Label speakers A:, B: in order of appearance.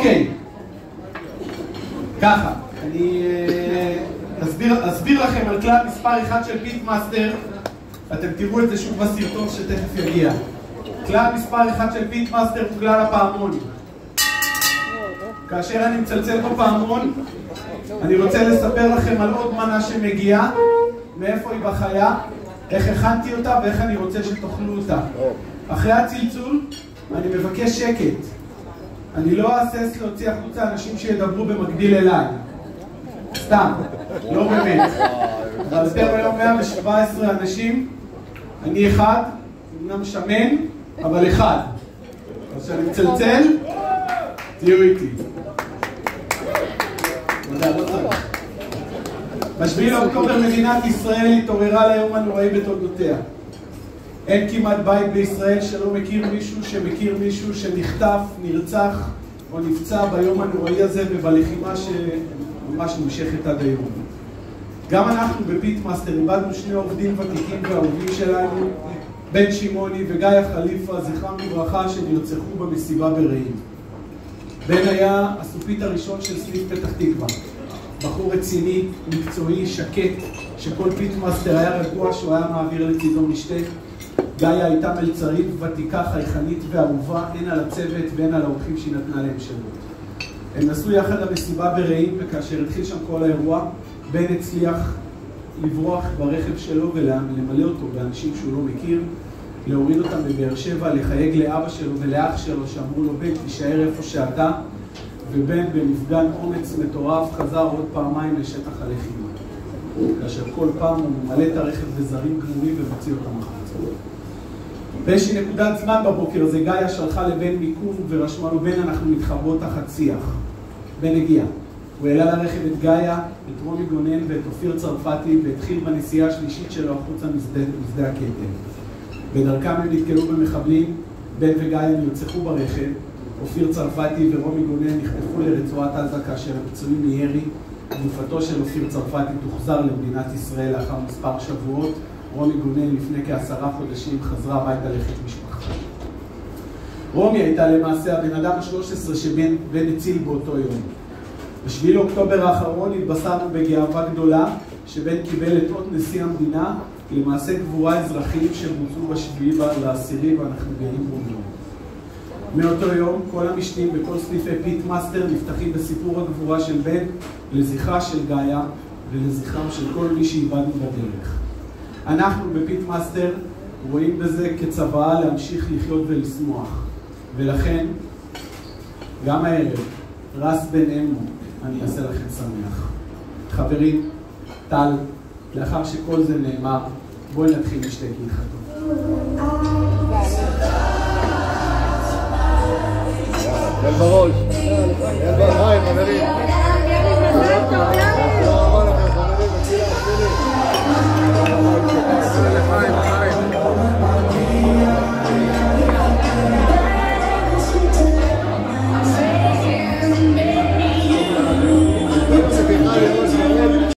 A: אוקיי, ככה, אני אסביר לכם על כלל מספר אחד של פיטמאסטר. אתם תראו את זה שוב בסרטון שתכף יגיע. כלל מספר אחד של פיטמאסטר הוא כלל הפעמון. כאשר אני מצלצל בפעמון, אני רוצה לספר לכם על עוד מנה שמגיעה, מאיפה היא בחיה, איך הכנתי אותה ואיך אני רוצה שתאכלו אותה. אחרי הצלצול, אני מבקש שקט. אני לא אעשש להוציא החוצה אנשים שידברו במקביל אליי. סתם, לא באמת. אבל אתם היום 117 אנשים, אני אחד, אמנם שמן, אבל אחד. אז כשאני מצלצל, תהיו איתי. ב7 לאוקטובר מדינת ישראל התעוררה ליום הנוראי בתולדותיה. אין כמעט בית בישראל שלא מכיר מישהו שמכיר מישהו שנחטף, נרצח או נפצע ביום הנוראי הזה ובלחימה שממש נמשכת עד היום. גם אנחנו בפיטמאסטר איבדנו שני עובדים ותיקים ואהובים שלנו, בן שמעוני וגיא חליפה, זכרם לברכה, שנרצחו במסיבה ברעים. בן היה הסופית הראשון של סניף פתח תקווה. בחור רציני, מקצועי, שקט, שכל פיטמאסטר היה רגוע שהוא היה מעביר לצידו משתה. גיא הייתה מלצרית ותיקה, חייכנית ואהובה, הן על הצוות והן על האורחים שהיא נתנה להם שירות. הם נסעו יחד למסיבה ברעים, וכאשר התחיל שם כל האירוע, בן הצליח לברוח ברכב שלו ולמלא אותו באנשים שהוא לא מכיר, להוריד אותם בבאר שבע, לחייג לאבא שלו ולאח שלו שאמרו לו, בן, תישאר איפה שאתה, ובן במפגן אומץ מטורף חזר עוד פעמיים לשטח הלחימה. כאשר כל פעם הוא ממלא את הרכב בזרים גמורים ומוציא אותם החוצה. באיזושהי נקודת זמן בבוקר הזה גיא שלחה לבן מיקום ורשמה לו, בן, אנחנו מתחברות תחת שיח. בן הגיע. הוא העלה לרכב את גאיה, את רומי גונן ואת אופיר צרפתי והתחיל בנסיעה השלישית שלו החוצה משדה הקטל. בדרכם הם נתקלו במחבלים, בן וגאיה נרצחו ברכב, אופיר צרפתי ורומי גונן נחטפו לרצועת עזה כאשר הם פצועים מירי. גופתו של אופיר צרפתי תוחזר למדינת ישראל לאחר מספר שבועות. רומי גונן לפני כ10 חודשים חזרה הביתה לחיק משפחתה. רומי הייתה למעשה הבן אדם ה13 שבן הציל באותו יום. ב7 לאוקטובר האחרון התבשרנו בגאווה גדולה שבן קיבל את אות נשיא המדינה למעשה גבורה אזרחיים שבוצעו ב7 ל10 ואנחנו גאים בו מאוד. מאותו יום כל המשנים בכל סניפי פיטמאסטר נפתחים בסיפור הגבורה של בן לזכרה של גאיה ולזכרם של כל מי שאיבדנו בדרך. אנחנו בפיטמאסטר רואים בזה כצוואה להמשיך לחיות ולשמוח, ולכן גם הערב רס בן אמו אני אעשה לכם שמח. חברים, טל, לאחר שכל זה נאמר, בואי נתחיל לשתי כהלכתו.
B: תן בראש, תן בראש, חברים.